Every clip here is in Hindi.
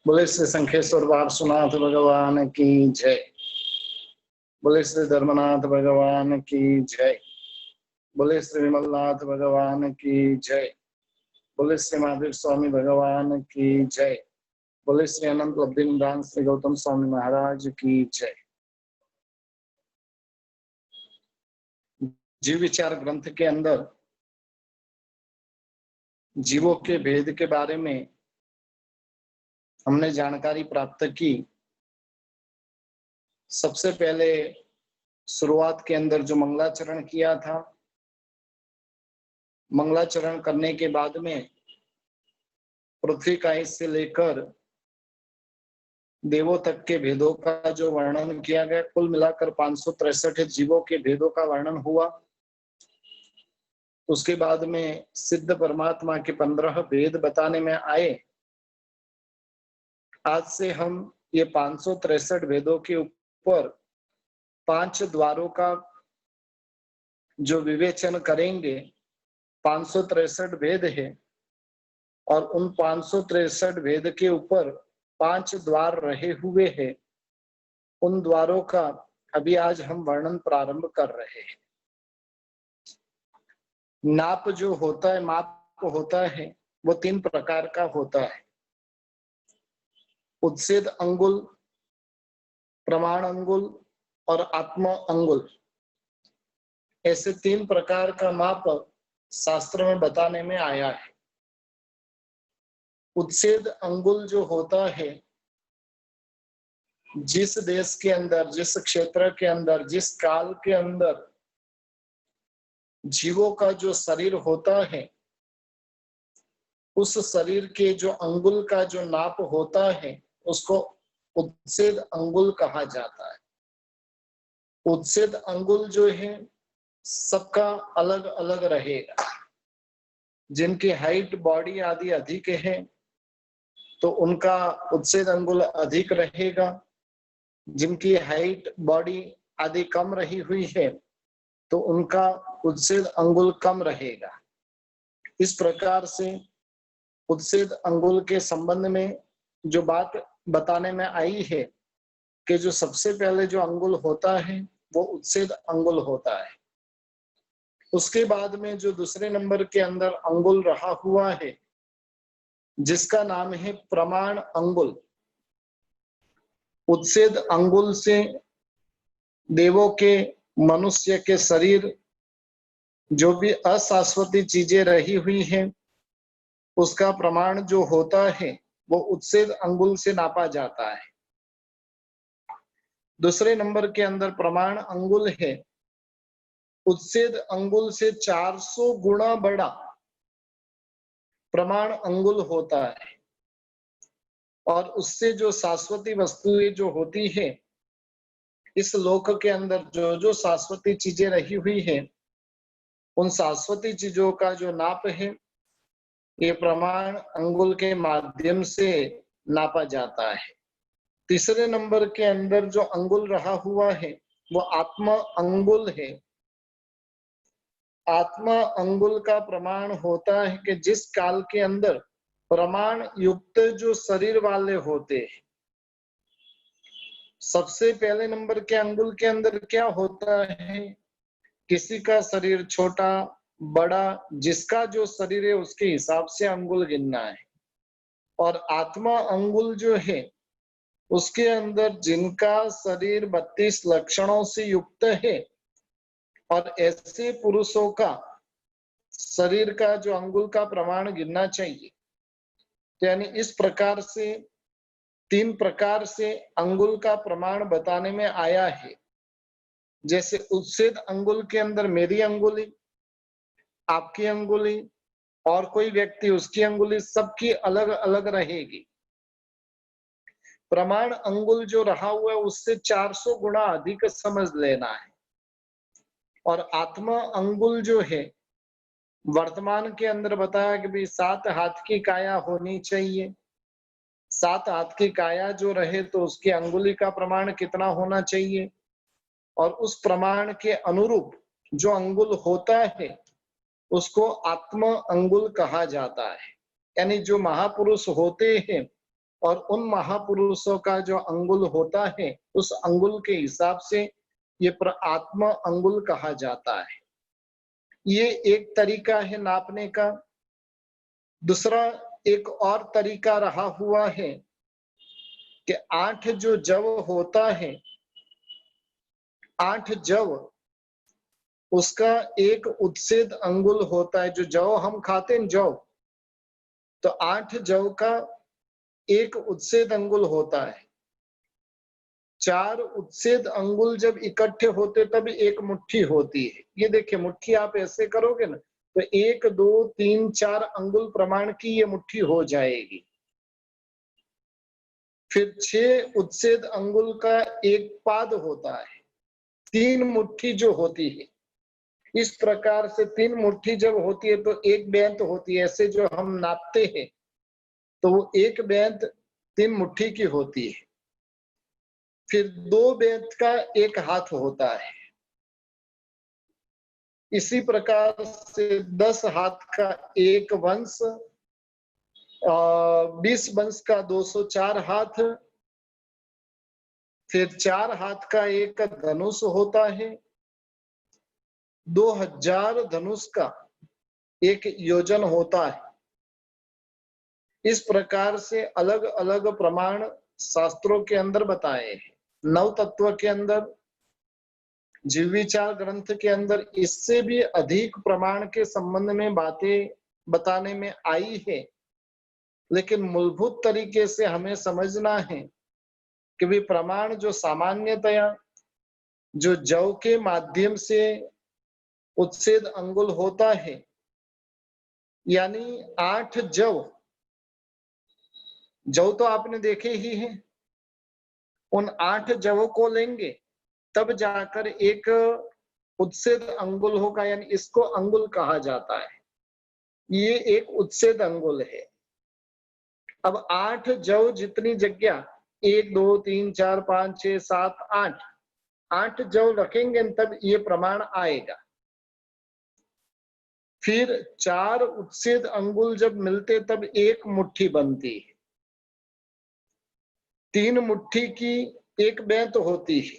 बोले श्री शंखेश्वर वासुनाथ भगवान की जय। बोले श्री धर्मनाथ भगवान की जय। बोले श्री विमलनाथ भगवान की जय। बोले श्री महावीर स्वामी भगवान की जय। बोले श्री अनंत लब्धिनिदान श्री गौतम स्वामी महाराज की जय। जीव विचार ग्रंथ के अंदर जीवों के भेद के बारे में हमने जानकारी प्राप्त की। सबसे पहले शुरुआत के अंदर जो मंगलाचरण किया था, मंगलाचरण करने के बाद में पृथ्वी काई से लेकर देवों तक के भेदों का जो वर्णन किया गया, कुल मिलाकर 563 जीवों के भेदों का वर्णन हुआ। उसके बाद में सिद्ध परमात्मा के 15 भेद बताने में आए। आज से हम ये 563 भेदों के ऊपर 5 द्वारों का जो विवेचन करेंगे। 563 भेद है और उन 563 भेद के ऊपर 5 द्वार रहे हुए हैं। उन द्वारों का अभी आज हम वर्णन प्रारंभ कर रहे हैं। नाप जो होता है, माप होता है, वो 3 प्रकार का होता है। उच्छेद अंगुल, प्रमाण अंगुल और आत्मा अंगुल। ऐसे 3 प्रकार का माप शास्त्र में बताने में आया है। उच्छेद अंगुल जो होता है, जिस देश के अंदर, जिस क्षेत्र के अंदर, जिस काल के अंदर जीवों का जो शरीर होता है, उस शरीर के जो अंगुल का जो नाप होता है, उसको उच्छेद अंगुल कहा जाता है। उच्छेद अंगुल जो है सबका अलग अलग रहेगा। जिनकी हाइट, बॉडी आदि अधिक है तो उनका उच्छेद अंगुल अधिक रहेगा। जिनकी हाइट, बॉडी आदि कम रही हुई है तो उनका उच्छेद अंगुल कम रहेगा। इस प्रकार से उच्छेद अंगुल के संबंध में जो बात बताने में आई है कि जो सबसे पहले जो अंगुल होता है वो उच्छेद अंगुल होता है। उसके बाद में जो दूसरे नंबर के अंदर अंगुल रहा हुआ है, जिसका नाम है प्रमाण अंगुल। उच्छेद अंगुल से देवों के, मनुष्य के शरीर, जो भी अशाश्वती चीजें रही हुई हैं, उसका प्रमाण जो होता है वो उच्छेद अंगुल से नापा जाता है। दूसरे नंबर के अंदर प्रमाण अंगुल है। उच्छेद अंगुल से 400 गुना बड़ा प्रमाण अंगुल होता है। और उससे जो शाश्वती वस्तुएं जो होती है, इस लोक के अंदर जो जो शाश्वती चीजें रही हुई है, उन शाश्वती चीजों का जो नाप है, ये प्रमाण अंगुल के माध्यम से नापा जाता है। तीसरे नंबर के अंदर जो अंगुल रहा हुआ है वो आत्मा अंगुल है। आत्मा अंगुल का प्रमाण होता है कि जिस काल के अंदर प्रमाण युक्त जो शरीर वाले होते हैं। सबसे पहले नंबर के अंगुल के अंदर क्या होता है, किसी का शरीर छोटा बड़ा, जिसका जो शरीर है उसके हिसाब से अंगुल गिनना है। और आत्मा अंगुल जो है, उसके अंदर जिनका शरीर 32 लक्षणों से युक्त है, और ऐसे पुरुषों का शरीर का जो अंगुल का प्रमाण गिनना चाहिए। यानी इस प्रकार से 3 प्रकार से अंगुल का प्रमाण बताने में आया है। जैसे उच्छेद अंगुल के अंदर मेरी अंगुली, आपकी अंगुली और कोई व्यक्ति उसकी अंगुली, सबकी अलग अलग रहेगी। प्रमाण अंगुल जो रहा हुआ है उससे 400 गुना अधिक समझ लेना है। और आत्मा अंगुल जो है, वर्तमान के अंदर बताया कि भाई 7 हाथ की काया होनी चाहिए। 7 हाथ की काया जो रहे तो उसकी अंगुली का प्रमाण कितना होना चाहिए, और उस प्रमाण के अनुरूप जो अंगुल होता है उसको आत्मा अंगुल कहा जाता है। यानी जो महापुरुष होते हैं और उन महापुरुषों का जो अंगुल होता है उस अंगुल के हिसाब से ये आत्मा अंगुल कहा जाता है। ये एक तरीका है नापने का। दूसरा एक और तरीका रहा हुआ है कि 8 जो जव होता है, 8 जव उसका एक उच्छेद अंगुल होता है। जो जव हम खाते हैं जव, तो 8 जव का एक उच्छेद अंगुल होता है। 4 उच्छेद अंगुल जब इकट्ठे होते तब एक मुट्ठी होती है। ये देखिए मुट्ठी आप ऐसे करोगे ना तो 1 2 3 4 अंगुल प्रमाण की ये मुट्ठी हो जाएगी। फिर 6 उच्छेद अंगुल का एक पाद होता है। 3 मुट्ठी जो होती है, इस प्रकार से 3 मुट्ठी जब होती है तो एक बेंत होती है। ऐसे जो हम नापते हैं तो वो एक बेंत 3 मुट्ठी की होती है। फिर 2 बेंत का एक हाथ होता है। इसी प्रकार से 10 हाथ का एक वंश, 20 वंश का 204 हाथ, फिर 4 हाथ का एक धनुष होता है। 2000 धनुष का एक योजन होता है। इस प्रकार से अलग अलग प्रमाण शास्त्रों के अंदर बताए हैं। नव तत्व के अंदर, जीव विचार ग्रंथ के अंदर इससे भी अधिक प्रमाण के संबंध में बातें बताने में आई है। लेकिन मूलभूत तरीके से हमें समझना है कि भी प्रमाण जो सामान्यतया जो जव के माध्यम से उच्छेद अंगुल होता है, यानी 8 जव तो आपने देखे ही हैं। उन 8 जव को लेंगे तब जाकर एक उच्छेद अंगुल होगा, यानी इसको अंगुल कहा जाता है। ये एक उच्छेद अंगुल है। अब 8 जव जितनी जगह 1 2 3 4 5 6 7 8 जव रखेंगे तब ये प्रमाण आएगा। फिर 4 उच्छेद अंगुल जब मिलते तब एक मुट्ठी बनती है। 3 मुट्ठी की एक बेंत होती है।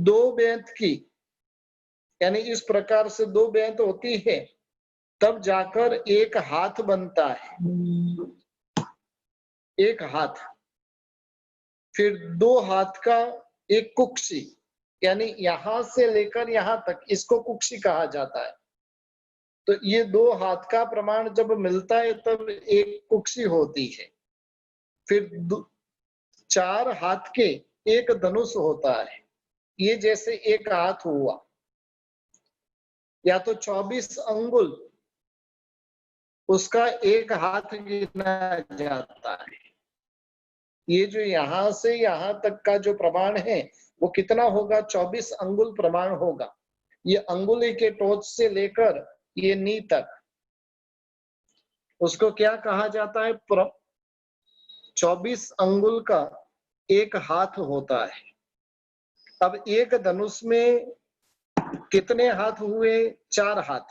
2 बेंत की, यानी इस प्रकार से 2 बेंत होती है तब जाकर एक हाथ बनता है। एक हाथ। फिर 2 हाथ का एक कुक्षी, यानी यहां से लेकर यहां तक, इसको कुक्षी कहा जाता है। तो ये 2 हाथ का प्रमाण जब मिलता है तब एक कुक्षी होती है। फिर 4 हाथ के एक धनुष होता है। ये जैसे एक हाथ हुआ, या तो 24 अंगुल उसका एक हाथ गिना जाता है। ये जो यहां से यहां तक का जो प्रमाण है वो कितना होगा? 24 अंगुल प्रमाण होगा। ये अंगुली के टोच से लेकर ये नी तक, उसको क्या कहा जाता है? 24 अंगुल का एक हाथ होता है। अब एक धनुष में कितने हाथ हुए? 4 हाथ।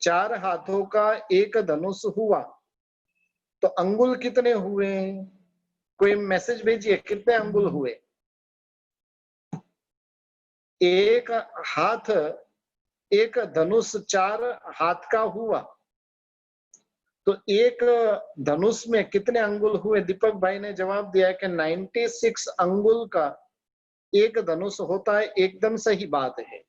4 हाथों का एक धनुष हुआ तो अंगुल कितने हुए? कोई मैसेज भेजिए, कितने अंगुल हुए? एक हाथ, एक धनुष 4 हाथ का हुआ तो एक धनुष में कितने अंगुल हुए? दीपक भाई ने जवाब दिया कि 96 अंगुल का एक धनुष होता है। एकदम सही बात है।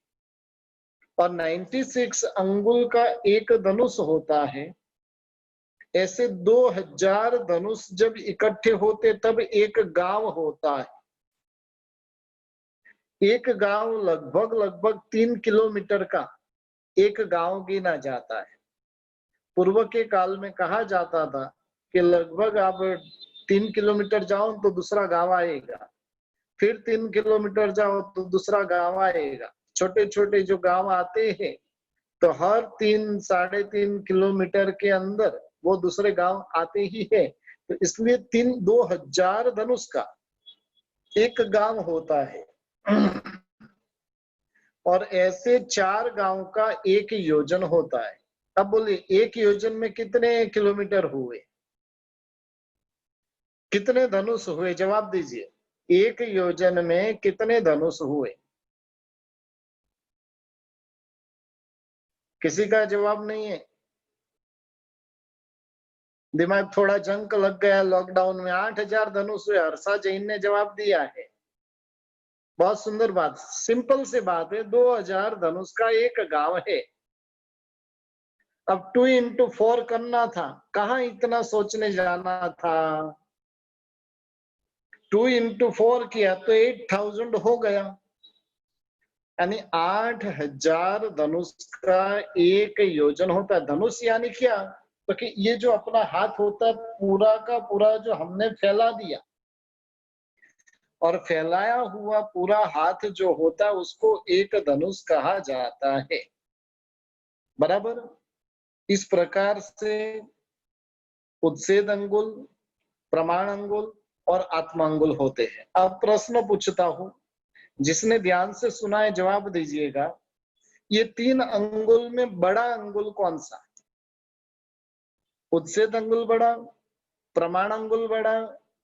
और 96 अंगुल का एक धनुष होता है। ऐसे 2000 धनुष जब इकट्ठे होते तब एक गांव होता है। एक गांव लगभग 3 किलोमीटर का एक गांव गिना जाता है। पूर्व के काल में कहा जाता था कि लगभग आप 3 किलोमीटर जाओ तो दूसरा गांव आएगा, फिर 3 किलोमीटर जाओ तो दूसरा गांव आएगा। छोटे छोटे जो गांव आते हैं तो हर 3 साढ़े 3 किलोमीटर के अंदर वो दूसरे गांव आते ही है। तो इसलिए 2000 धनुष का एक गांव होता है। और ऐसे 4 गांव का एक योजन होता है। अब बोलिए एक योजन में कितने किलोमीटर हुए, कितने धनुष हुए, जवाब दीजिए। एक योजन में कितने धनुष हुए? किसी का जवाब नहीं है। दिमाग थोड़ा जंक लग गया लॉकडाउन में। 8,000 धनुष हुए। हर्षा जैन ने जवाब दिया है। बहुत सुंदर बात, सिंपल से बात है। 2,000 धनुष का एक गांव है। अब 2 into 4 करना था, कहाँ इतना सोचने जाना था। 2 into 4 किया तो 8,000 हो गया, यानी 8,000 धनुष का एक योजन होता है। धनुष यानी क्या, तो कि ये जो अपना हाथ होता है पूरा का पूरा जो हमने फैला दिया, और फैलाया हुआ पूरा हाथ जो होता है उसको एक धनुष कहा जाता है। बराबर। इस प्रकार से उच्छेद अंगुल, प्रमाण अंगुल और आत्मा अंगुल होते हैं। अब प्रश्न पूछता हूं, जिसने ध्यान से सुना है जवाब दीजिएगा। ये 3 अंगुल में बड़ा अंगुल कौन सा? उच्छेद अंगुल बड़ा, प्रमाण अंगुल बड़ा,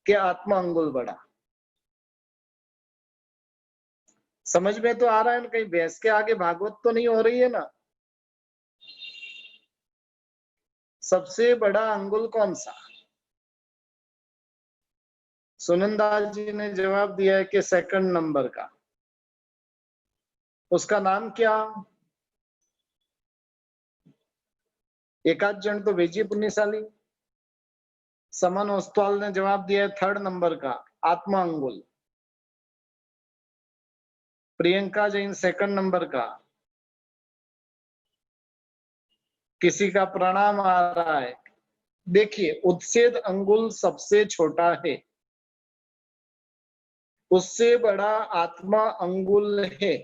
क्या आत्मा अंगुल बड़ा? समझ में तो आ रहा है ना? कहीं भैंस के आगे भागवत तो नहीं हो रही है ना? सबसे बड़ा अंगुल कौन सा? सुनंदास जी ने जवाब दिया है कि सेकंड नंबर का। उसका नाम क्या? एकाध जन तो भेजिए पुण्यशाली। समन ओस्तवाल ने जवाब दिया है थर्ड नंबर का, आत्मा अंगुल। प्रियंका जैन सेकंड नंबर का। किसी का प्रणाम आ रहा है। देखिए, उच्छेद अंगुल सबसे छोटा है, उससे बड़ा आत्मा अंगुल है,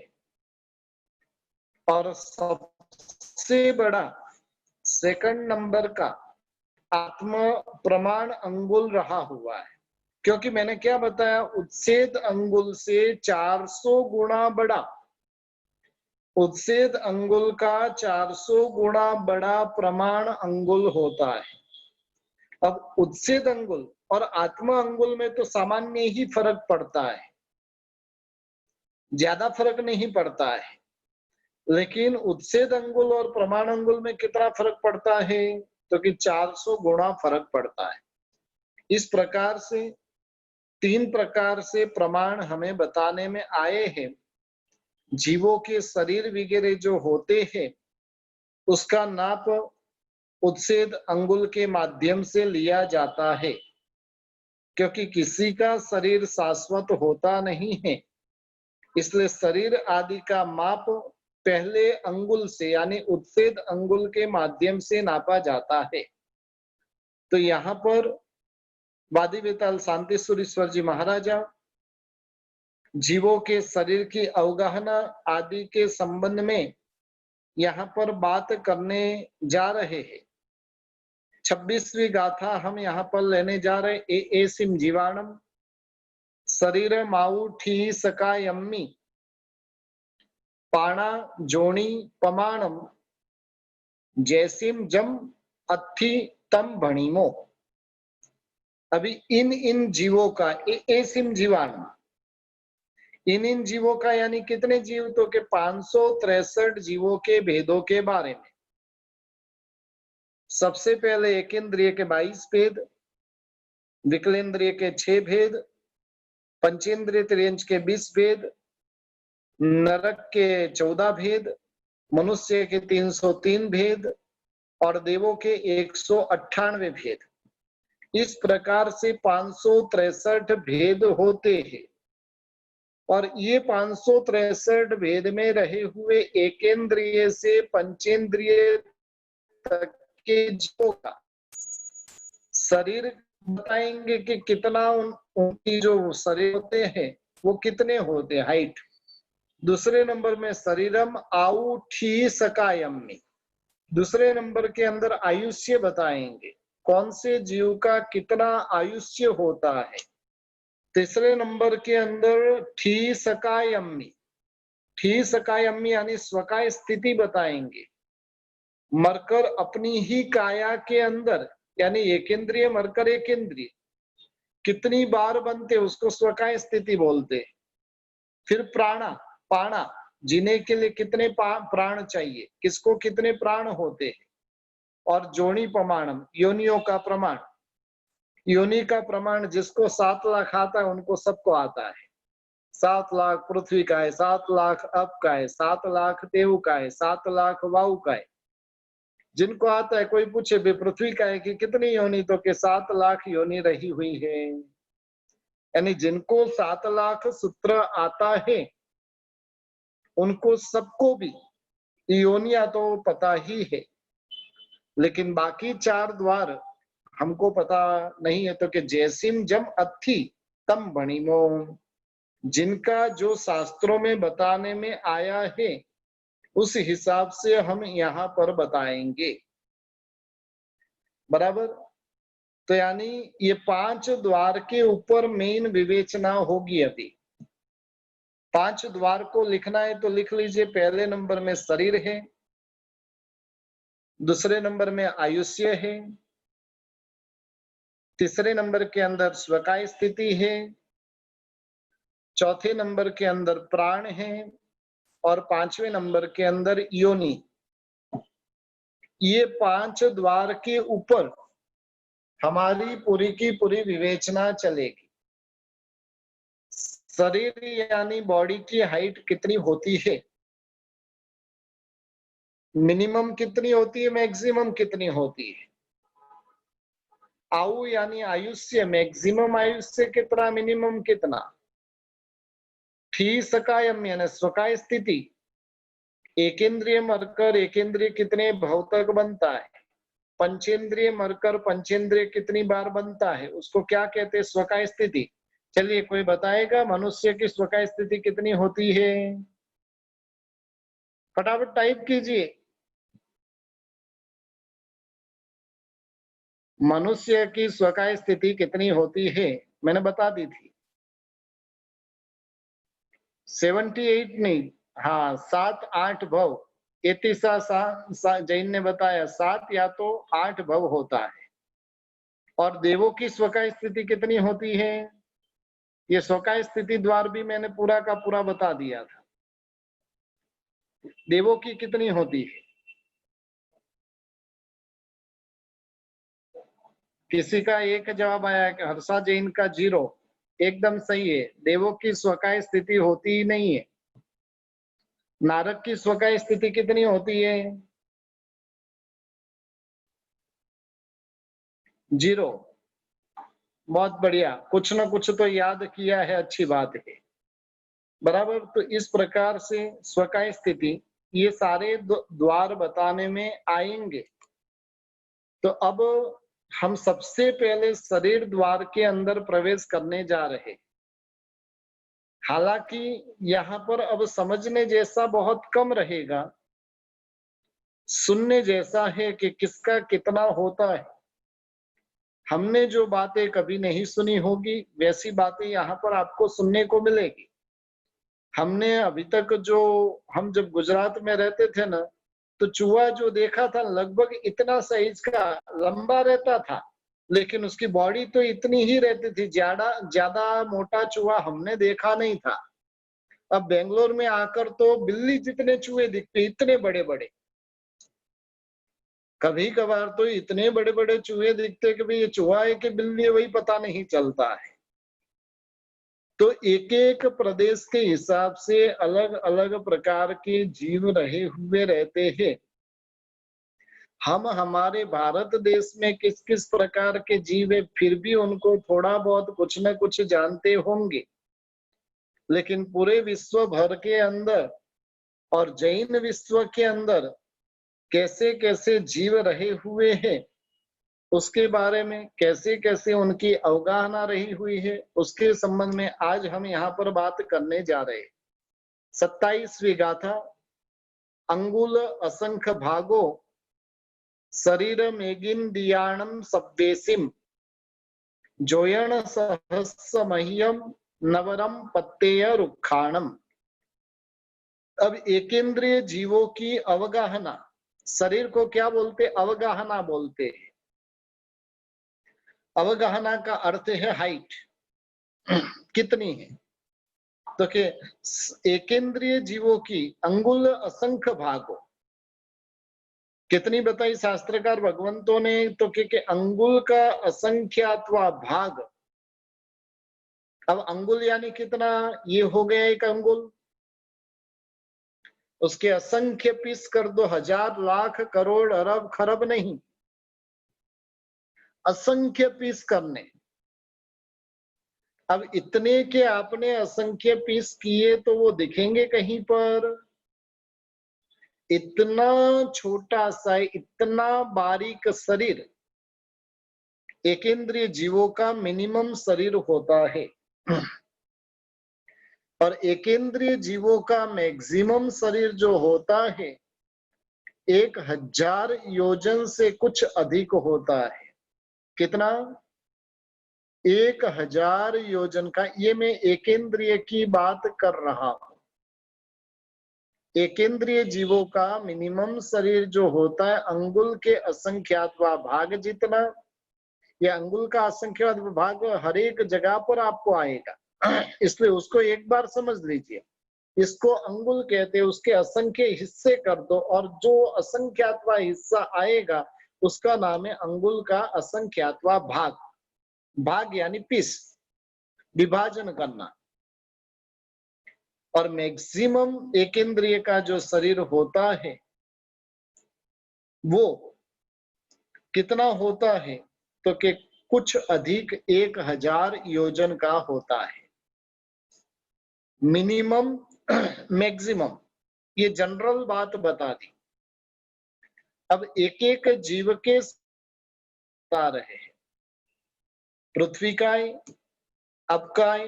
और सबसे बड़ा सेकंड नंबर का आत्मा प्रमाण अंगुल रहा हुआ है। क्योंकि मैंने क्या बताया, उच्छेद अंगुल से 400 गुना बड़ा, उच्छेद अंगुल का 400 गुना बड़ा प्रमाण अंगुल होता है। अब उच्छेद अंगुल और आत्मा अंगुल में तो सामान्य ही फर्क पड़ता है, ज्यादा फर्क नहीं पड़ता है। लेकिन उच्छेद अंगुल और प्रमाण अंगुल में कितना फर्क पड़ता है, तो कि 400 गुना फर्क पड़ता है। इस प्रकार से 3 प्रकार से प्रमाण हमें बताने में आए हैं। जीवों के शरीर वगैरह जो होते हैं उसका नाप उच्छेद अंगुल के माध्यम से लिया जाता है, क्योंकि किसी का शरीर शाश्वत होता नहीं है। इसलिए शरीर आदि का माप पहले अंगुल से यानी उच्छेद अंगुल के माध्यम से नापा जाता है। तो यहाँ पर वादी वेताल शांतिश्वरीश्वर जी महाराजा जीवों के शरीर की अवगाहना आदि के संबंध में यहाँ पर बात करने जा रहे हैं। 26वीं गाथा हम यहाँ पर लेने जा रहे। एसिम जीवाणम शरीर माऊ ठी सकायम्मी पाणा जोणी पमाणम जैसिम जम अथि तम भणिमो। अभी इन जीवों का एसिम जीवाणु, इन जीवों का यानी कितने जीव, तो के 563 जीवों के भेदों के बारे में। सबसे पहले एक इंद्रिय के 22 भेद, विकलेंद्रिय के 6 भेद, पंचेंद्रिय त्रियंच के 20 भेद, नरक के 14 भेद, मनुष्य के 303 भेद और देवों के 198 भेद। इस प्रकार से 563 भेद होते हैं। और ये 563 भेद में रहे हुए एकेंद्रिय से पंचेंद्रिय तक के जीवों का शरीर बताएंगे कि कितना उनकी जो शरीर होते हैं वो कितने होते हैं, हाइट। दूसरे नंबर में शरीरम आउ ठी सकायम्मी, दूसरे नंबर के अंदर आयुष्य बताएंगे, कौन से जीव का कितना आयुष्य होता है। तीसरे नंबर के अंदर ठी सकायम्मी, ठी सकायम्मी यानी स्वकाय स्थिति बताएंगे, मरकर अपनी ही काया के अंदर, यानी एकेंद्रिय मरकर एकेंद्रिय कितनी बार बनते उसको स्वकाय स्थिति बोलते। फिर प्राणा, पाणा, जीने के लिए कितने प्राण चाहिए, किसको कितने प्राण होते हैं। और जोनी प्रमाणम, योनियों का प्रमाण, योनि का प्रमाण जिसको 7 लाख आता है उनको सबको आता है। 7 लाख पृथ्वी का है, 7 लाख अप का है, 7 लाख देव का है, 7 लाख वायु का है। जिनको आता है, कोई पूछे भी पृथ्वी का है कि कितनी योनि, तो के 7 लाख योनि रही हुई है। यानी जिनको 7 लाख सूत्र आता है उनको सबको भी योनिया तो पता ही है, लेकिन बाकी 4 द्वार हमको पता नहीं है। तो कि जैसिम जम अथी तम बणिमो, जिनका जो शास्त्रों में बताने में आया है उस हिसाब से हम यहाँ पर बताएंगे। बराबर। तो यानी ये 5 द्वार के ऊपर मेन विवेचना होगी। अभी 5 द्वार को लिखना है तो लिख लीजिए। पहले नंबर में शरीर है, दूसरे नंबर में आयुष्य है, तीसरे नंबर के अंदर स्वकाय स्थिति है, चौथे नंबर के अंदर प्राण है, और 5वें नंबर के अंदर योनि। ये 5 द्वार के ऊपर हमारी पूरी की पूरी विवेचना चलेगी। शरीर यानी बॉडी की हाइट कितनी होती है, मिनिमम कितनी होती है, मैक्सिमम कितनी होती है। आयु यानी आयुष्य, मैक्सिमम आयुष्य कितना, मिनिमम कितना। सकायम यानी स्वकाय स्थिति, एकेंद्रिय मरकर एकेंद्रिय कितने भाव तक बनता है। पंचेंद्रिय मरकर पंचेंद्रिय कितनी बार बनता है, उसको क्या कहते हैं, स्वकाय स्थिति। चलिए कोई बताएगा मनुष्य की स्वकाय स्थिति कितनी होती है? फटाफट टाइप कीजिए। मनुष्य की स्वकाय स्थिति कितनी होती है? मैंने बता दी थी 78 नहीं, हाँ 7-8 भव। एतिसा जैन ने बताया 7 या तो 8 भव होता है। और देवों की स्वकाय स्थिति कितनी होती है? ये स्वकाय स्थिति द्वार भी मैंने पूरा का पूरा बता दिया था। देवों की कितनी होती है? किसी का एक जवाब आया कि हर्षा जैन का 0, एकदम सही है। देवों की स्वकाय स्थिति होती ही नहीं है। नारक की स्वकाय स्थिति कितनी होती है? 0। बहुत बढ़िया, कुछ ना कुछ तो याद किया है, अच्छी बात है। बराबर। तो इस प्रकार से स्वकाय स्थिति ये सारे द्वार बताने में आएंगे। तो अब हम सबसे पहले शरीर द्वार के अंदर प्रवेश करने जा रहे। हालांकि यहाँ पर अब समझने जैसा बहुत कम रहेगा, सुनने जैसा है कि किसका कितना होता है। हमने जो बातें कभी नहीं सुनी होगी वैसी बातें यहाँ पर आपको सुनने को मिलेगी। हमने अभी तक जो, हम जब गुजरात में रहते थे ना, तो चूहा जो देखा था लगभग इतना साइज का लंबा रहता था, लेकिन उसकी बॉडी तो इतनी ही रहती थी। ज्यादा मोटा चूहा हमने देखा नहीं था। अब बेंगलोर में आकर तो बिल्ली जितने चूहे दिखते, इतने बड़े बड़े। कभी कभार तो इतने बड़े बड़े चूहे दिखते कि भाई ये चूहा है कि बिल्ली है वही पता नहीं चलता है। तो एक एक प्रदेश के हिसाब से अलग अलग प्रकार के जीव रहे हुए रहते हैं। हम हमारे भारत देश में किस किस प्रकार के जीव है फिर भी उनको थोड़ा बहुत कुछ न कुछ जानते होंगे, लेकिन पूरे विश्व भर के अंदर और जैन विश्व के अंदर कैसे कैसे जीव रहे हुए हैं, उसके बारे में कैसे कैसे उनकी अवगाहना रही हुई है, उसके संबंध में आज हम यहाँ पर बात करने जा रहे हैं। 27वीं गाथा। अंगुल असंख्य भागो शरीर मेगिंदियाणम सब्देसिम जोयण सहस्र मह्यम नवरम पत्तेय रुखाणम। अब एकेंद्रिय जीवों की अवगाहना शरीर को क्या बोलते? अवगाहना बोलते हैं। अवगाहना का अर्थ है हाइट, कितनी है। तो के एकेंद्रिय जीवों की अंगुल असंख्य भागों, कितनी बताई शास्त्रकार भगवंतों ने? तो के अंगुल का असंख्यात्वा भाग। अब अंगुल यानी कितना? ये हो गया एक अंगुल, उसके असंख्य पीस कर दो, हजार लाख करोड़ अरब खरब नहीं, असंख्य पीस करने। अब इतने के आपने असंख्य पीस किए तो वो दिखेंगे कहीं पर? इतना छोटा सा, इतना बारीक शरीर एकेंद्रीय जीवों का मिनिमम शरीर होता है, और एकेंद्रीय जीवों का मैक्सिमम शरीर जो होता है 1000 योजन से कुछ अधिक होता है। कितना? 1000 योजन का। ये मैं एकेंद्रीय की बात कर रहा हूं। एकेंद्रीय जीवों का मिनिमम शरीर जो होता है अंगुल के असंख्यात्वा भाग जितना। यह अंगुल का असंख्यात भाग हर एक जगह पर आपको आएगा, इसलिए उसको एक बार समझ लीजिए। इसको अंगुल कहते हैं, उसके असंख्य हिस्से कर दो और जो असंख्यात्वा हिस्सा आएगा उसका नाम है अंगुल का असंख्यात्वा भाग। भाग यानी पीस, विभाजन करना। और मैक्सिमम एकेंद्रिय का जो शरीर होता है वो कितना होता है? तो कि कुछ अधिक 1000 योजन का होता है। मिनिमम मैक्सिमम, ये जनरल बात बता दी। अब एक एक जीव के बता रहे हैं, पृथ्वी काय, अपकाय,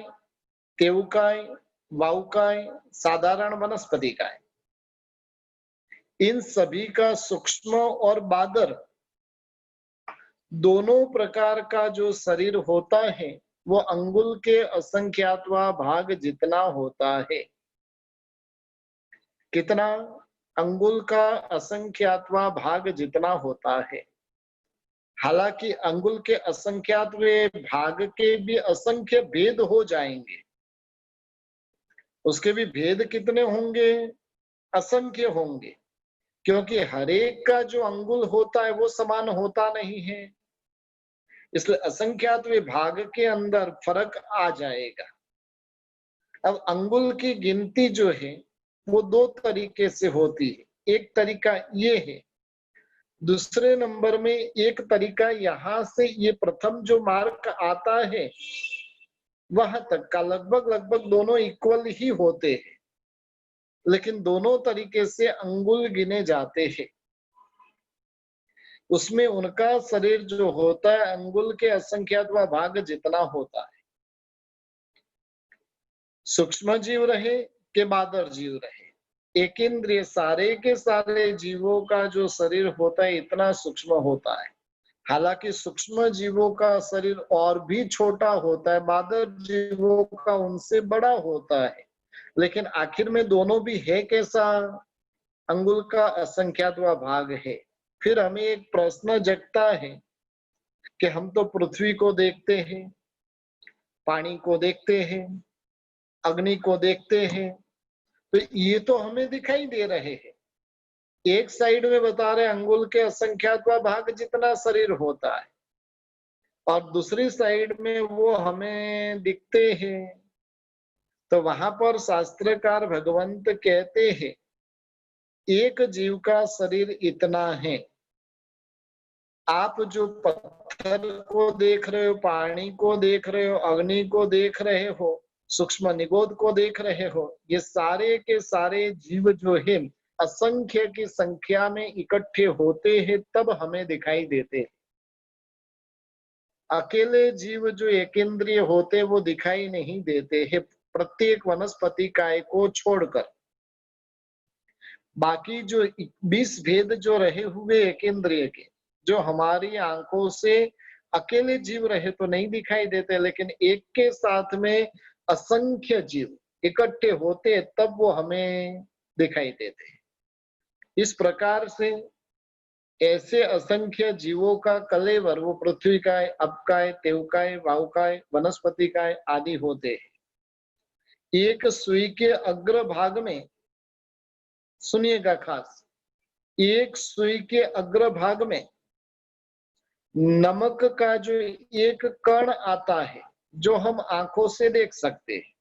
तेवकाय, वायुकाय, साधारण वनस्पति काय, इन सभी का सूक्ष्म और बादर दोनों प्रकार का जो शरीर होता है वो अंगुल के असंख्यात्वा भाग जितना होता है। कितना? अंगुल का असंख्यात्वा भाग जितना होता है। हालांकि अंगुल के असंख्यात्वे भाग के भी असंख्य भेद हो जाएंगे, उसके भी भेद कितने होंगे? असंख्य होंगे, क्योंकि हर एक का जो अंगुल होता है वो समान होता नहीं है, इसलिए असंख्यात विभाग के अंदर फर्क आ जाएगा। अब अंगुल की गिनती जो है वो दो तरीके से होती है। एक तरीका ये है, दूसरे नंबर में एक तरीका यहां से ये प्रथम जो मार्क आता है वहां तक का लगभग दोनों इक्वल ही होते हैं, लेकिन दोनों तरीके से अंगुल गिने जाते हैं। उसमें उनका शरीर जो होता है अंगुल के असंख्यात्वा भाग जितना होता है। सूक्ष्म जीव रहे के बादर जीव रहे, एकेंद्रिय सारे के सारे जीवों का जो शरीर होता है इतना सूक्ष्म होता है। हालांकि सूक्ष्म जीवों का शरीर और भी छोटा होता है, बादर जीवों का उनसे बड़ा होता है, लेकिन आखिर में दोनों भी है कैसा? अंगुल का असंख्यात्वा भाग है। फिर हमें एक प्रश्न जगता है कि हम तो पृथ्वी को देखते हैं, पानी को देखते हैं, अग्नि को देखते हैं, तो ये तो हमें दिखाई दे रहे हैं। एक साइड में बता रहे अंगुल के असंख्यात्वा भाग जितना शरीर होता है और दूसरी साइड में वो हमें दिखते हैं। तो वहां पर शास्त्रकार भगवंत कहते हैं एक जीव का शरीर इतना है। आप जो पत्थर को देख रहे हो, पानी को देख रहे हो, अग्नि को देख रहे हो, सूक्ष्म निगोद को देख रहे हो, ये सारे के सारे जीव जो है असंख्य की संख्या में इकट्ठे होते हैं तब हमें दिखाई देते हैं। अकेले जीव जो एकेंद्रिय होते वो दिखाई नहीं देते हैं, प्रत्येक वनस्पति काय को छोड़कर। बाकी जो 20 भेद जो रहे हुए एकेंद्रिय के, जो हमारी आंखों से अकेले जीव रहे तो नहीं दिखाई देते, लेकिन एक के साथ में असंख्य जीव इकट्ठे होते तब वो हमें दिखाई देते। इस प्रकार से ऐसे असंख्य जीवों का कलेवर वो पृथ्वी काय, अपकाय, तेवकाय, वावकाय, वनस्पति काय आदि होते हैं। एक सुई के अग्र भाग में, सुनिएगा खास, एक सुई के अग्र भाग में नमक का जो एक कण आता है, जो हम आंखों से देख सकते हैं,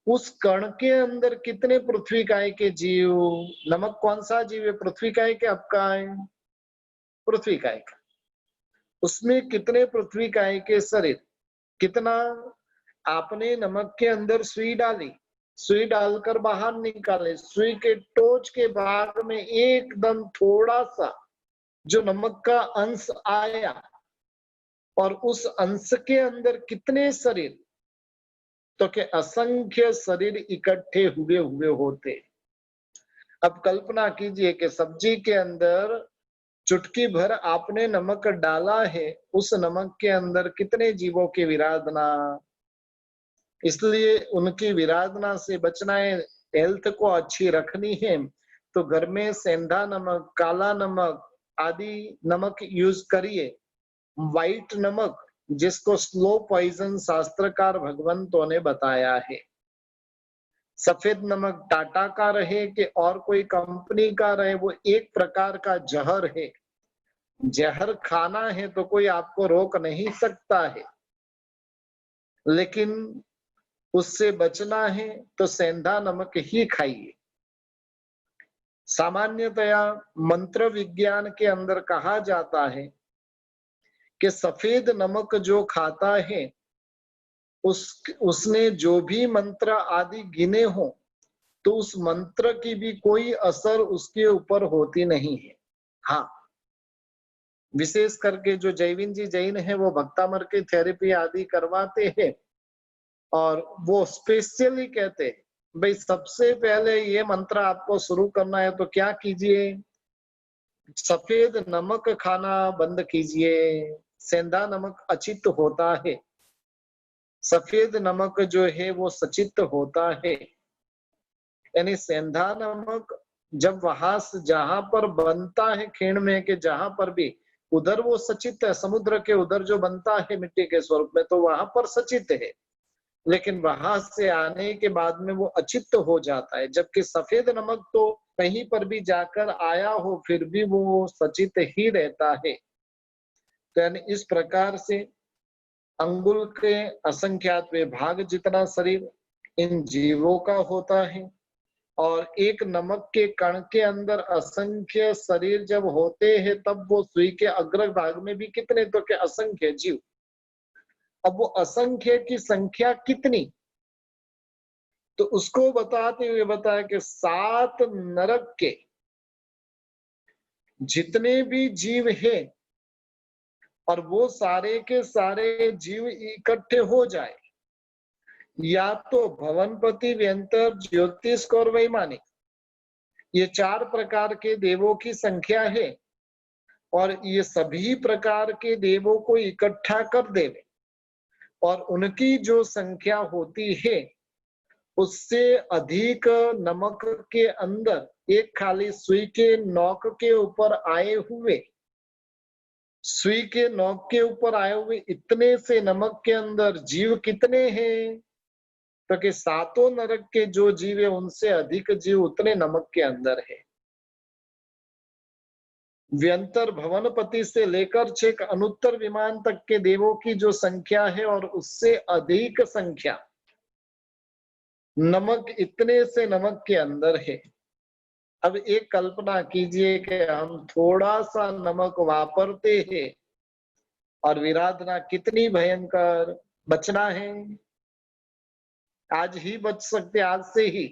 उस कण के अंदर कितने पृथ्वी काय के जीव, नमक कौन सा जीव है, पृथ्वी काय के अपकाय, पृथ्वी काय का, उसमें कितने पृथ्वी काय के शरीर, कितना, आपने नमक के अंदर सुई डाली, सुई डालकर बाहर निकाले, सुई के टोच के भाग में एकदम थोड़ा सा जो नमक का अंश आया, और उस अंश के अंदर कितने शरीर, तो के असंख्य शरीर इकट्ठे हुए हुए होते। अब कल्पना कीजिए कि सब्जी के अंदर चुटकी भर आपने नमक डाला है, उस नमक के अंदर कितने जीवों की विराधना, इसलिए उनकी विराधना से बचना है, हेल्थ को अच्छी रखनी है, तो घर में सेंधा नमक, काला नमक आदि नमक यूज करिए। व्हाइट नमक, जिसको स्लो पॉइजन शास्त्रकार भगवंतों ने बताया है। सफेद नमक टाटा का रहे कि और कोई कंपनी का रहे, वो एक प्रकार का जहर है। जहर खाना है तो कोई आपको रोक नहीं सकता है, लेकिन उससे बचना है तो सेंधा नमक ही खाइए। सामान्यतया मंत्र विज्ञान के अंदर कहा जाता है कि सफेद नमक जो खाता है, उसने जो भी मंत्र आदि गिने हो, तो उस मंत्र की भी कोई असर उसके ऊपर होती नहीं है। हाँ, विशेष करके जो जैविन जी जैन है, वो भक्तामर की थेरेपी आदि करवाते हैं, और वो स्पेशली कहते हैं भाई सबसे पहले ये मंत्र आपको शुरू करना है तो क्या कीजिए, सफेद नमक खाना बंद कीजिए। सेंधा नमक अचित होता है, सफेद नमक जो है वो सचित होता है। यानी सेंधा नमक जब वहां से जहां पर बनता है खीण में के जहां पर भी, उधर वो सचित है, समुद्र के उधर जो बनता है मिट्टी के स्वरूप में, तो वहां पर सचित है, लेकिन वहां से आने के बाद में वो अचित हो जाता है। जबकि सफेद नमक तो कहीं पर भी जाकर आया हो फिर भी वो सचित ही रहता है। तो यानी इस प्रकार से अंगुल के असंख्यात विभाग जितना शरीर इन जीवों का होता है, और एक नमक के कण के अंदर असंख्य शरीर जब होते हैं, तब वो सुई के अग्र भाग में भी कितने, तो के असंख्य जीव। अब वो असंख्य की संख्या कितनी, तो उसको बताते हुए बताया कि 7 नरक के जितने भी जीव हैं, और वो सारे के सारे जीव इकट्ठे हो जाए, या तो भवनपति, व्यंतर, ज्योतिष और वैमानिक, ये 4 प्रकार के देवों की संख्या है, और ये सभी प्रकार के देवों को इकट्ठा कर देवे, और उनकी जो संख्या होती है उससे अधिक नमक के अंदर एक खाली सुई के नोक के ऊपर आए हुए, सुई के नोक के ऊपर आए हुए इतने से नमक के अंदर जीव कितने हैं, तो कि 7 नरक के जो जीव है उनसे अधिक जीव उतने नमक के अंदर है। व्यंतर भवनपति से लेकर छेक अनुत्तर विमान तक के देवों की जो संख्या है, और उससे अधिक संख्या नमक इतने से नमक के अंदर है। अब एक कल्पना कीजिए कि हम थोड़ा सा नमक वापरते हैं, और विराधना कितनी भयंकर, बचना है, आज ही बच सकते, आज से ही।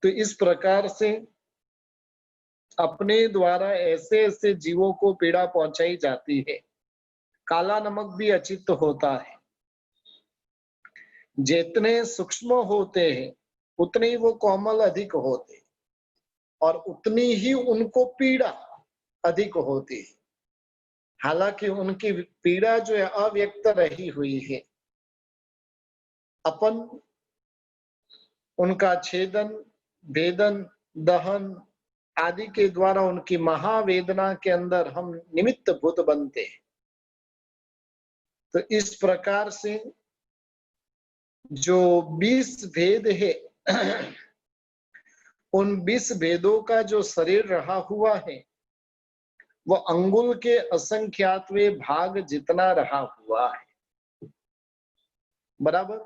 तो इस प्रकार से अपने द्वारा ऐसे ऐसे जीवों को पीड़ा पहुंचाई जाती है। काला नमक भी अचित होता है, जितने सूक्ष्म होते हैं उतने ही वो कोमल अधिक होते हैं, और उतनी ही उनको पीड़ा अधिक होती है। हालांकि उनकी पीड़ा जो है अव्यक्त रही हुई है, अपन उनका छेदन, भेदन, दहन आदि के द्वारा उनकी महावेदना के अंदर हम निमित्त भूत बनते हैं। तो इस प्रकार से जो 20 भेद है उन 20 भेदों का जो शरीर रहा हुआ है वो अंगुल के असंख्यातवे भाग जितना रहा हुआ है, बराबर।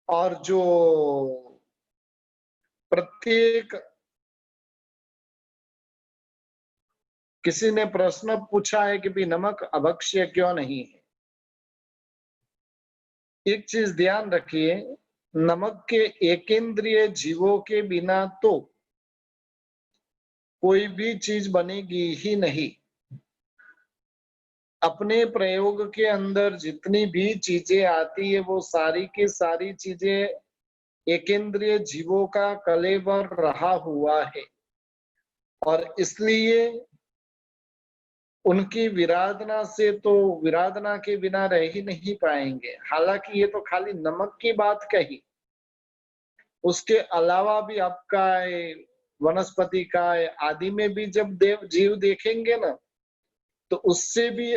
और जो प्रत्येक, किसी ने प्रश्न पूछा है कि भी नमक अभक्ष्य क्यों नहीं है। एक चीज ध्यान रखिए, नमक के एकेंद्रीय जीवों के बिना तो कोई भी चीज बनेगी ही नहीं। अपने प्रयोग के अंदर जितनी भी चीजें आती है वो सारी की सारी चीजें एकेंद्रीय जीवों का कलेवर रहा हुआ है, और इसलिए उनकी विराधना से तो विराधना के बिना रह ही नहीं पाएंगे। हालांकि ये तो खाली नमक की बात कही, उसके अलावा भी आपका वनस्पति का आदि में भी जब देव जीव देखेंगे ना तो उससे भी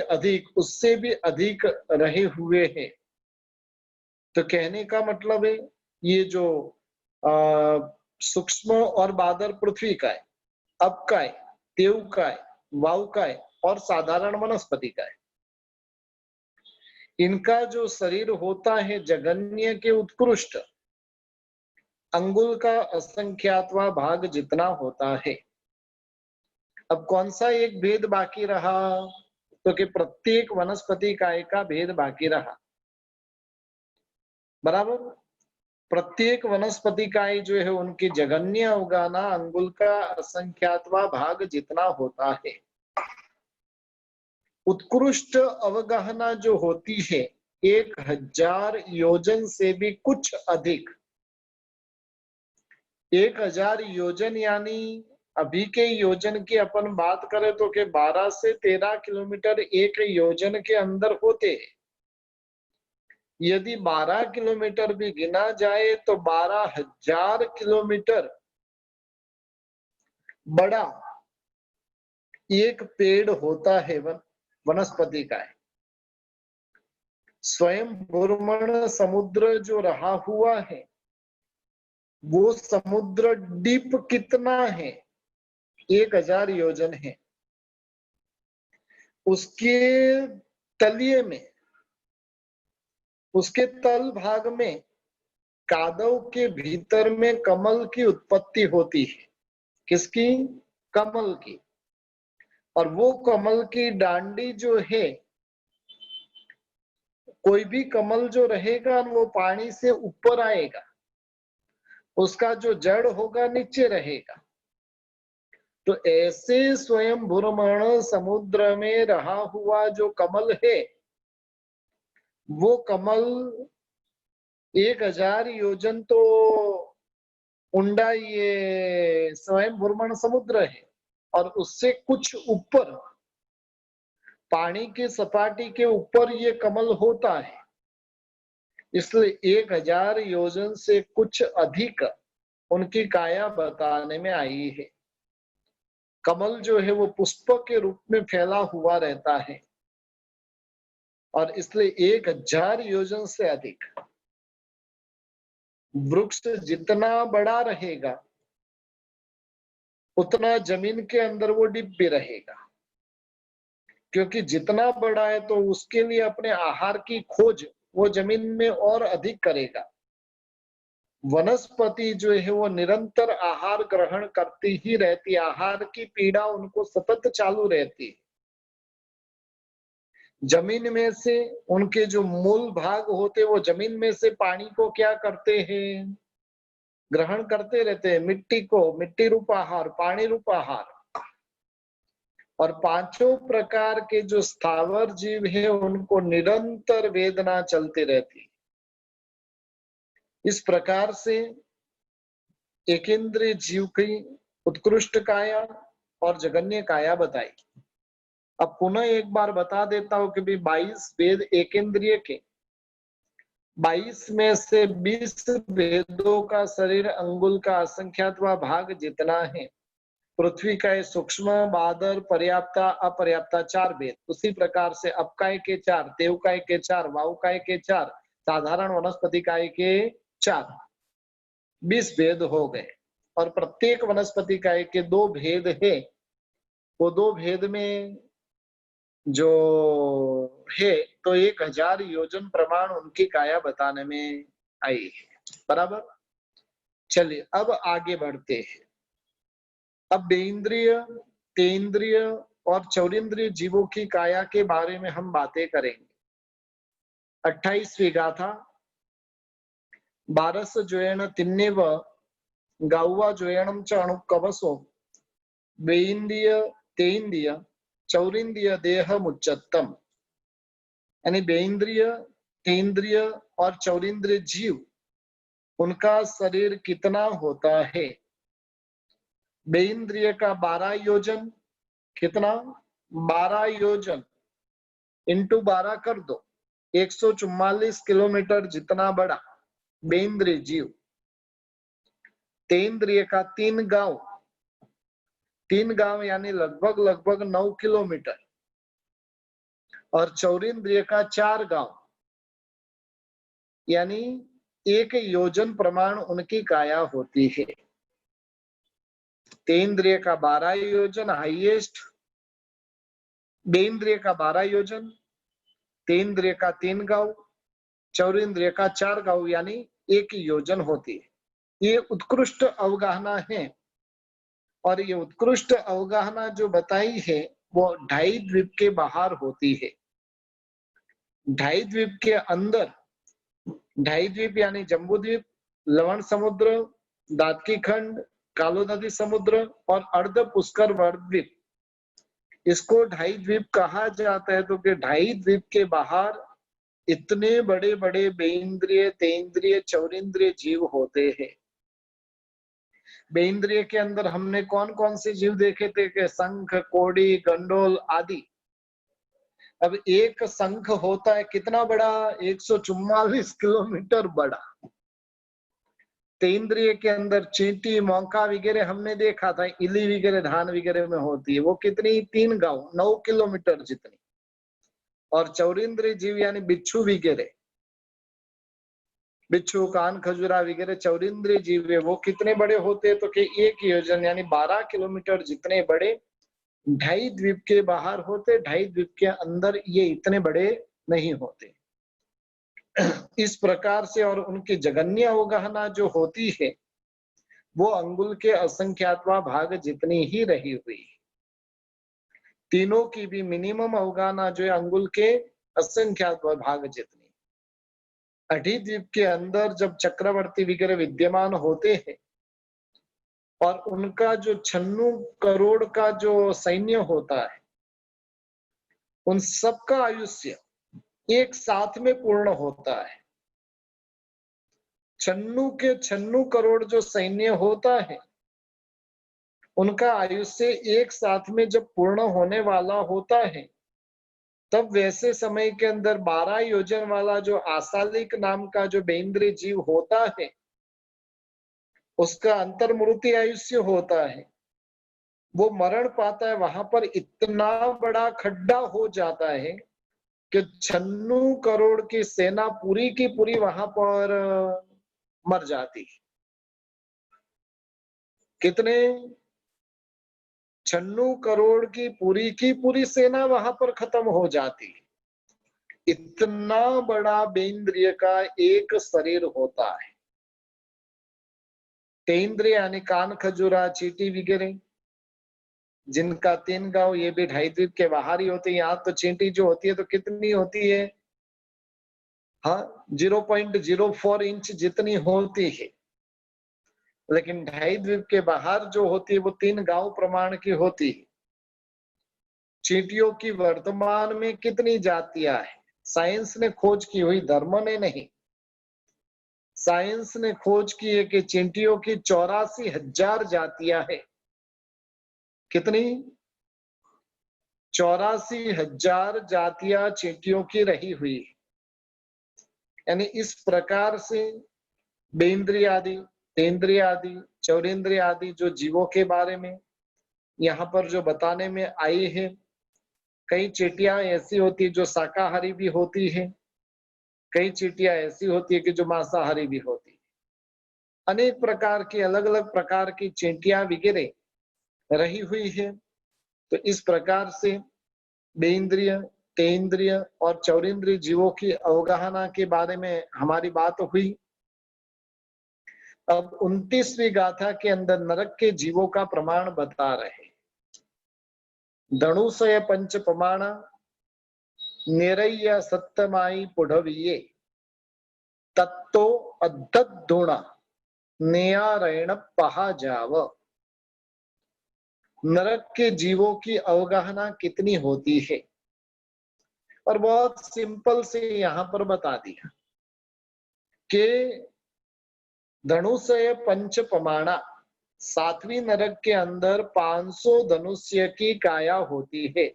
अधिक रहे हुए हैं। तो कहने का मतलब है ये जो सूक्ष्म और बादर पृथ्वी का है, अब का है, देव का है, वायु का है और साधारण वनस्पति का है, इनका जो शरीर होता है जगन्य के उत्कृष्ट अंगुल का असंख्यातवा भाग जितना होता है। अब कौन सा एक भेद बाकी रहा, तो कि प्रत्येक वनस्पति काय का भेद बाकी रहा, बराबर। प्रत्येक वनस्पति काय जो है उनकी जगन्य अवगाना अंगुल का असंख्यातवा भाग जितना होता है। उत्कृष्ट अवगाहना जो होती है 1000 योजन से भी कुछ अधिक। 1000 योजन यानी अभी के योजन की अपन बात करें तो के 12 से 13 किलोमीटर एक योजन के अंदर होते हैं। यदि 12 किलोमीटर भी गिना जाए तो 12,000 किलोमीटर बड़ा एक पेड़ होता है, वनस्पति का है। स्वयं भूर्मण समुद्र जो रहा हुआ है वो समुद्र डीप कितना है, 1000 योजन है। उसके तलिए में, उसके तल भाग में कादव के भीतर में कमल की उत्पत्ति होती है। किसकी? कमल की। और वो कमल की डांडी जो है, कोई भी कमल जो रहेगा वो पानी से ऊपर आएगा, उसका जो जड़ होगा नीचे रहेगा। तो ऐसे स्वयं भूर्मण समुद्र में रहा हुआ जो कमल है वो कमल 1000 योजन तो उंडा ये स्वयं भूर्मण समुद्र है, और उससे कुछ ऊपर पानी की सपाटी के ऊपर ये कमल होता है। इसलिए 1000 योजन से कुछ अधिक उनकी काया बताने में आई है। कमल जो है वो पुष्प के रूप में फैला हुआ रहता है, और इसलिए 1000 योजन से अधिक। वृक्ष जितना बड़ा रहेगा उतना जमीन के अंदर वो डिप भी रहेगा, क्योंकि जितना बड़ा है तो उसके लिए अपने आहार की खोज वो जमीन में और अधिक करेगा। वनस्पति जो है वो निरंतर आहार ग्रहण करती ही रहती, आहार की पीड़ा उनको सतत चालू रहती। जमीन में से उनके जो मूल भाग होते वो जमीन में से पानी को क्या करते हैं, ग्रहण करते रहते हैं। मिट्टी को मिट्टी रूप आहार, पानी रूप आहार, और पांचों प्रकार के जो स्थावर जीव है उनको निरंतर वेदना चलती रहती। इस प्रकार से एकेंद्रीय जीव की उत्कृष्ट काया और जगन्य काया बताई। अब पुनः एक बार बता देता हूं कि भी 22 वेद एकेंद्रीय के, 22 में से 20 वेदों का शरीर अंगुल का असंख्यातवा भाग जितना है, पृथ्वी का सूक्ष्म, बादर, पर्याप्ता, अपर्याप्ता 4 भेद। उसी प्रकार से अपकाय के 4, देवकाय के 4, वायुकाय के 4, साधारण वनस्पति काय के 4, 20 भेद हो गए। और प्रत्येक वनस्पति काय के 2 भेद है। वो 2 भेद में जो है तो 1000 योजन प्रमाण उनकी काया बताने में आई है। बराबर। चलिए अब आगे बढ़ते हैं। अब बेइंद्रिय, तेंद्रिय और चौरिंद्रिय जीवों की काया के बारे में हम बातें करेंगे। 28वीं गाथा। 12 जोयण तिन्नेव गाउवा जोयणम च अणुकवसो बेइंद्रिय तेइंद्रिय चौरिंद्रिय देह मुच्चत्तम। यानी बेइंद्रिय, तेंद्रिय और चौरिंद्रिय जीव, उनका शरीर कितना होता है? बेइंद्रिय का 12 योजन, कितना? 12 योजन इंटू 12 कर दो, 144 किलोमीटर जितना बड़ा बेइंद्रिय जीव। तेंद्रिय का 3 गांव, 3 गांव यानी लगभग 9 किलोमीटर। और चौरिंद्रिय का 4 गांव यानी 1 योजन प्रमाण उनकी काया होती है। तेंद्रिय का 12 योजन हाईएस्ट, बेइंद्रिय का 12 योजन, तेंद्रिय का 3 गांव, चौरिंद्रिय का 4 गांव यानी 1 योजन होती है। ये उत्कृष्ट अवगाहना है। और ये उत्कृष्ट अवगाहना जो बताई है वो 2.5 द्वीप के बाहर होती है। 2.5 द्वीप के अंदर, 2.5 द्वीप यानी जम्बू द्वीप, लवण समुद्र, दातकी खंड, कालो नदी समुद्र और अर्ध पुष्कर द्वीप, इसको 2.5 द्वीप कहा जाता है। तो 2.5 द्वीप के बाहर इतने बड़े बड़े बेइंद्रिय, तेंद्रिय, चौरिंद्रिय जीव होते हैं। बेइंद्रिय के अंदर हमने कौन कौन से जीव देखे थे? कि शंख, कोड़ी, गंडोल आदि। अब एक शंख होता है कितना बड़ा? 144 किलोमीटर बड़ा। तेंद्रिय के अंदर चींटी, मौका वगैरह हमने देखा था, इली वगैरह धान वगैरह में होती है। वो कितनी? 3 गांव, 9 किलोमीटर जितनी। और चौरिंद्रिय जीव यानी बिच्छू वगैरह, बिच्छू, कान खजूरा वगैरह चौरिंद्रिय जीव है। वो कितने बड़े होते हैं? तो कि 1 योजन यानी 12 किलोमीटर जितने बड़े 2.5 द्वीप के बाहर होते। 2.5 द्वीप के अंदर ये इतने बड़े नहीं होते। इस प्रकार से और उनकी जगन्य अवगाहना जो होती है वो अंगुल के असंख्यातवा भाग जितनी ही रही हुई। तीनों की भी मिनिमम अवगाहना जो है अंगुल के असंख्यातवा भाग जितनी। 2.5 द्वीप के अंदर जब चक्रवर्ती वगैरह विद्यमान होते हैं और उनका जो 96 करोड़ का जो सैन्य होता है, उन सबका आयुष्य एक साथ में पूर्ण होता है। 96 करोड़ जो सैन्य होता है उनका आयुष्य एक साथ में जब पूर्ण होने वाला होता है, तब वैसे समय के अंदर 12 योजन वाला जो आसालिक नाम का जो बेइंद्रिय जीव होता है उसका अंतर्मूर्ति आयुष्य होता है। वो मरण पाता है। वहां पर इतना बड़ा खड्डा हो जाता है कि 96 करोड़ की सेना पूरी की पूरी वहां पर मर जाती है। कितने? 96 करोड़ की पूरी सेना वहां पर खत्म हो जाती है। इतना बड़ा बेइंद्रिय का एक शरीर होता है। तेंद्रिय यानी कान खजूरा, चींटी वगैरह जिनका 3 गांव, ये भी 2.5 द्वीप के बाहर ही होते हैं। यहाँ तो चींटी जो होती है तो कितनी होती है? हाँ, 0.04 इंच जितनी होती है। लेकिन 2.5 द्वीप के बाहर जो होती है वो 3 गांव प्रमाण की होती है। चींटियों की वर्तमान में कितनी जातियां हैं? साइंस ने खोज की हुई, धर्म ने नहीं। साइंस ने खोज की है कि चींटियों की 84,000 जातियां हैं। कितनी? 84,000 जातियां चींटियों की रही हुई। यानी इस प्रकार से बेइंद्रिय आदि, तेंद्रिय आदि, चौरेंद्रिय आदि जो जीवों के बारे में यहाँ पर जो बताने में आई है, कई चींटियां ऐसी होती है जो शाकाहारी भी होती है, कई चींटियां ऐसी होती है कि जो मांसाहारी भी होती है। अनेक प्रकार की अलग अलग प्रकार की चींटियां वगैरह रही हुई है। तो इस प्रकार से बेइंद्रिय, तेंद्रिय और चौरिंद्रिय जीवों की अवगाहना के बारे में हमारी बात हुई। अब 29वीं गाथा के अंदर नरक के जीवों का प्रमाण बता रहे। धनुषय पंच प्रमाण निरय्य सत्यमाई पुढ़विये तत्तो अद्धुण नियारण पहा जाव। नरक के जीवों की अवगाहना कितनी होती है, और बहुत सिंपल से यहां पर बता दिया कि धनुषय पंच प्रमाणा, 7वीं नरक के अंदर 500 धनुष्य की काया होती है।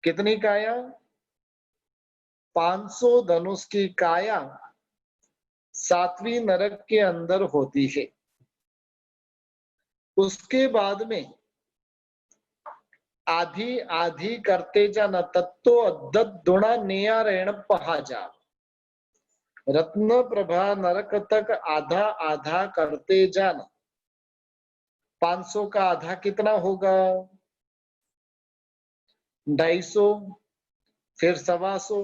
कितनी काया? 500 धनुष की काया 7वीं नरक के अंदर होती है। उसके बाद में आधी आधी करते जाना, तत्तो अद्धुणा नियारण पहा जा। रत्न प्रभा नरक तक आधा आधा करते जाना। 500 का आधा कितना होगा? 250, फिर 125,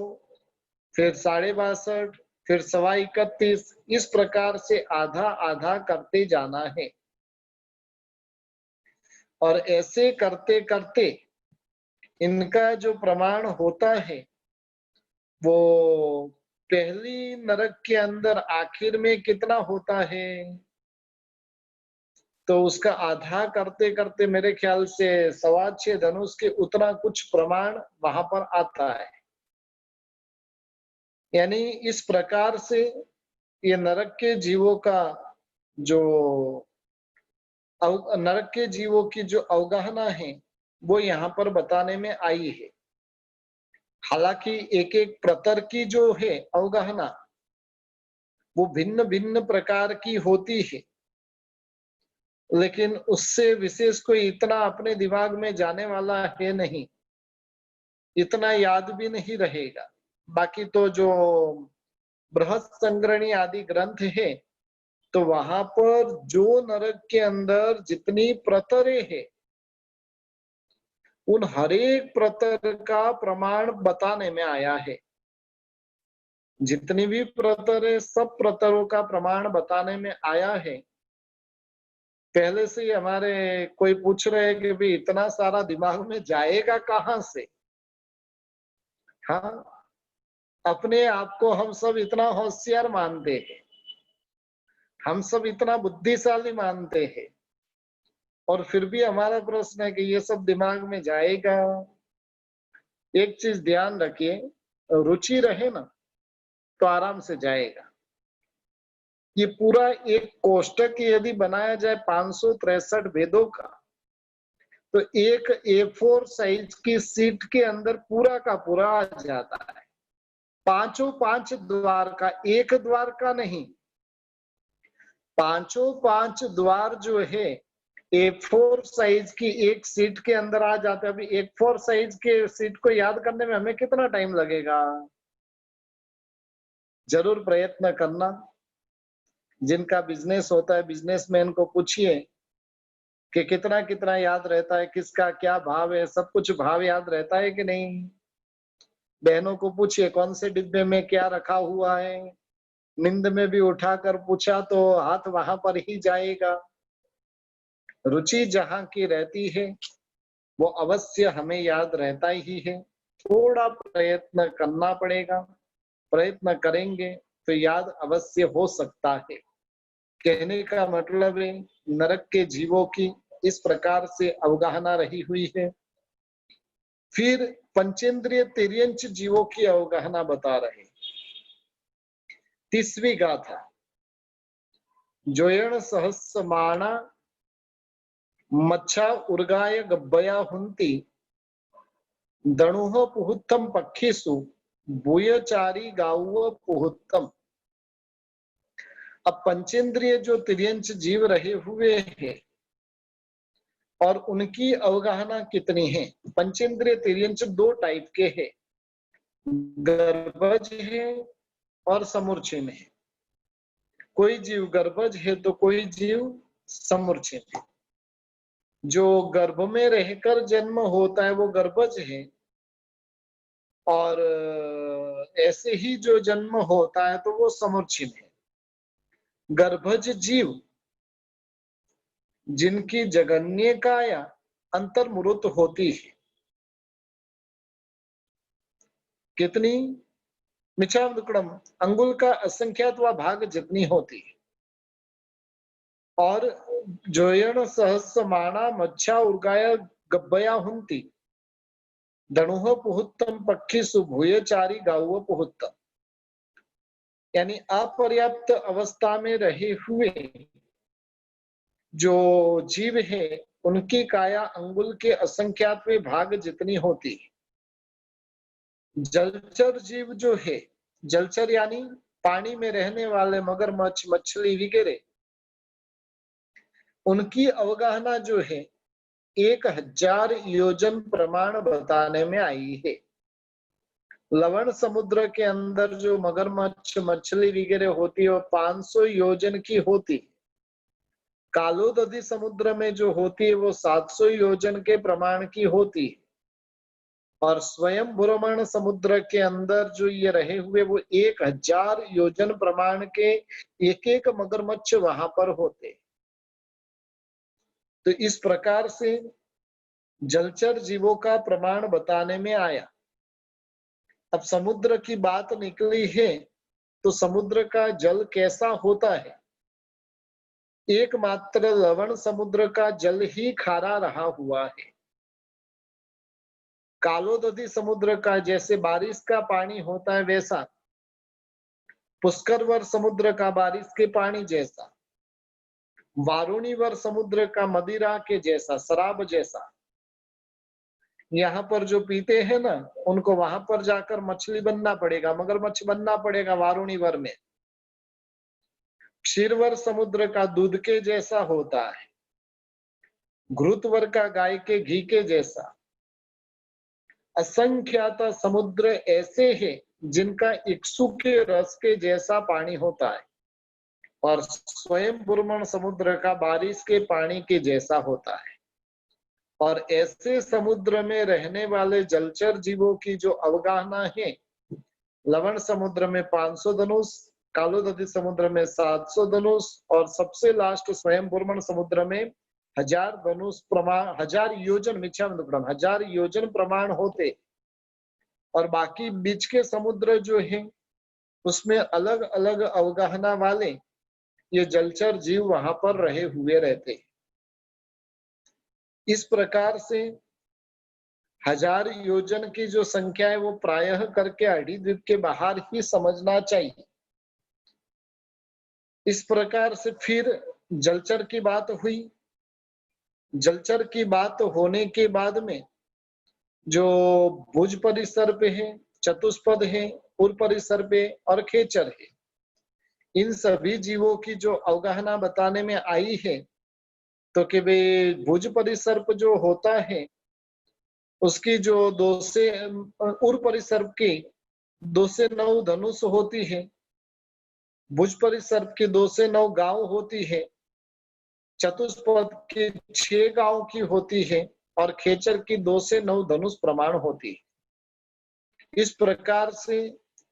फिर 62.5, फिर 31.25। इस प्रकार से आधा आधा करते जाना है। और ऐसे करते करते इनका जो प्रमाण होता है वो पहली नरक के अंदर आखिर में कितना होता है, तो उसका आधा करते करते मेरे ख्याल से 6.25 धनुष के उतना कुछ प्रमाण वहां पर आता है। यानी इस प्रकार से ये नरक के जीवों का जो नरक के जीवों की जो अवगाहना है वो यहाँ पर बताने में आई है। हालांकि एक एक प्रतर की जो है अवगाहना वो भिन्न भिन्न प्रकार की होती है, लेकिन उससे विशेष कोई इतना अपने दिमाग में जाने वाला है नहीं, इतना याद भी नहीं रहेगा। बाकी तो जो बृहत संग्रहणी आदि ग्रंथ है तो वहां पर जो नरक के अंदर जितनी प्रतरे है उन हरेक प्रतर का प्रमाण बताने में आया है। जितनी भी प्रतर है सब प्रतरों का प्रमाण बताने में आया है। पहले से ही हमारे कोई पूछ रहे हैं कि भी इतना सारा दिमाग में जाएगा कहां से। हाँ, अपने आप को हम सब इतना होशियार मानते हैं, हम सब इतना बुद्धिशाली मानते हैं, और फिर भी हमारा प्रश्न है कि ये सब दिमाग में जाएगा। एक चीज ध्यान रखिए, रुचि रहे ना तो आराम से जाएगा। ये पूरा एक कोष्टक यदि बनाया जाए 563 वेदों का, तो एक A4 साइज की सीट के अंदर पूरा का पूरा आ जाता है। 5 द्वार का, एक द्वार का नहीं, 5 द्वार जो है A4 साइज की एक सीट के अंदर आ जाते हैं। अभी A4 साइज के सीट को याद करने में हमें कितना टाइम लगेगा? जरूर प्रयत्न करना। जिनका बिजनेस होता है, बिजनेसमैन को पूछिए कि कितना कितना याद रहता है, किसका क्या भाव है, सब कुछ भाव याद रहता है कि नहीं। बहनों को पूछिए कौन से डिब्बे में क्या रखा हुआ है, नींद में भी उठाकर पूछा तो हाथ वहां पर ही जाएगा। रुचि जहां की रहती है वो अवश्य हमें याद रहता ही है। थोड़ा प्रयत्न करना पड़ेगा, प्रयत्न करेंगे तो याद अवश्य हो सकता है। कहने का मतलब है नरक के जीवों की इस प्रकार से अवगाहना रही हुई है। फिर पंचेंद्रिय तिर्यंच जीवों की अवगाहना बता रहे। 30वीं गाथा, जोयण सहस्रमाणा मच्छा उर्गाय गब्बया हुंती दणुह पुहुत्तम पक्षीसु भूयचारी गाव पुहुत्तम। अब पंचेंद्रिय जो तिर्यंच जीव रहे हुए हैं और उनकी अवगाहना कितनी है। पंचेंद्रिय तिर्यंच दो टाइप के हैं, गर्भज है और समूर्छिन है। कोई जीव गर्भज है तो कोई जीव समूर्छिन है। जो गर्भ में रहकर जन्म होता है वो गर्भज है, और ऐसे ही जो जन्म होता है तो वो समूर्छिन है। गर्भज जीव जिनकी जगन्य काया अंतर्मुरुत होती है, कितनी, मिच्छामदुक्कड़म, अंगुल का असंख्यातवा भाग जितनी होती है। और जोयण सहस्रमाणा मच्छा उर्गाया गब्बया हुंती धनुह पुहुत्तम पक्षी सुभूयचारी गाव पुहुत्तम। यानी अपर्याप्त अवस्था में रहे हुए जो जीव है उनकी काया अंगुल के असंख्यातवे भाग जितनी होती है। जलचर जीव जो है, जलचर यानी पानी में रहने वाले मगरमच्छ, मछली वगैरह, उनकी अवगाहना जो है 1000 योजन प्रमाण बताने में आई है। लवण समुद्र के अंदर जो मगरमच्छ, मछली वगैरह होती है वो 500 योजन की होती है। कालोदधि समुद्र में जो होती है वो 700 योजन के प्रमाण की होती है। और स्वयं भूरमण समुद्र के अंदर जो ये रहे हुए वो 1000 योजन प्रमाण के एक एक मगरमच्छ वहां पर होते। तो इस प्रकार से जलचर जीवों का प्रमाण बताने में आया। अब समुद्र की बात निकली है तो समुद्र का जल कैसा होता है। एकमात्र लवण समुद्र का जल ही खारा रहा हुआ है। कालोदधि समुद्र का जैसे बारिश का पानी होता है वैसा, पुष्करवर समुद्र का बारिश के पानी जैसा, वारुणीवर समुद्र का मदिरा के जैसा, शराब जैसा। यहाँ पर जो पीते हैं ना उनको वहां पर जाकर मछली बनना पड़ेगा, मगरमच्छ बनना पड़ेगा वारुणीवर में। क्षीरवर समुद्र का दूध के जैसा होता है, घृतवर का गाय के घी के जैसा। असंख्यात समुद्र ऐसे हैं जिनका इक्सु के रस के जैसा पानी होता है, और स्वयं बुरमण समुद्र का बारिश के पानी के जैसा होता है। और ऐसे समुद्र में रहने वाले जलचर जीवों की जो अवगाहना है, लवण समुद्र में 500 धनुष, कालोदधि समुद्र में 700 धनुष, और सबसे लास्ट स्वयं बुरमण समुद्र में 1000 धनुष प्रमाण, 1000 योजन, मिच्छामदुक्कड़म, 1000 योजन प्रमाण होते। और बाकी बीच के समुद्र जो है उसमें अलग अलग अवगाहना वाले ये जलचर जीव वहां पर रहे हुए रहते। इस प्रकार से 1000 योजन की जो संख्या है वो प्रायः करके अढ़ीद्वीप के बाहर ही समझना चाहिए। इस प्रकार से फिर जलचर की बात हुई। जलचर की बात होने के बाद में जो भुज परिसर्प है, चतुष्पद है, उर परिसर्प है और खेचर है, इन सभी जीवों की जो अवगाहना बताने में आई है तो कि वे भुज परिसर्प जो होता है उसकी जो 2 से उर परिसर्प की 2 से 9 धनुष होती है, भुज परिसर्प की 2 से 9 गांव होती है, चतुष्पद की 6 गांव की होती है, और खेचर की 2 से 9 धनुष प्रमाण होती है। इस प्रकार से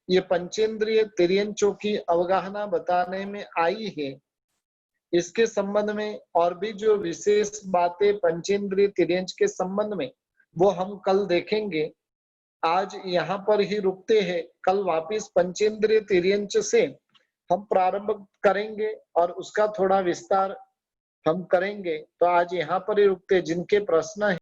ये पंचेंद्रिय तिर्यंचों की अवगाहना बताने में आई है। इसके संबंध में और भी जो विशेष बातें पंचेंद्रिय तिर्यंच के संबंध में वो हम कल देखेंगे। आज यहाँ पर ही रुकते हैं, कल वापिस पंचेंद्रिय तिर्यंच से हम प्रारंभ करेंगे और उसका थोड़ा विस्तार हम करेंगे। तो आज यहाँ पर ही रुकते, जिनके प्रश्न है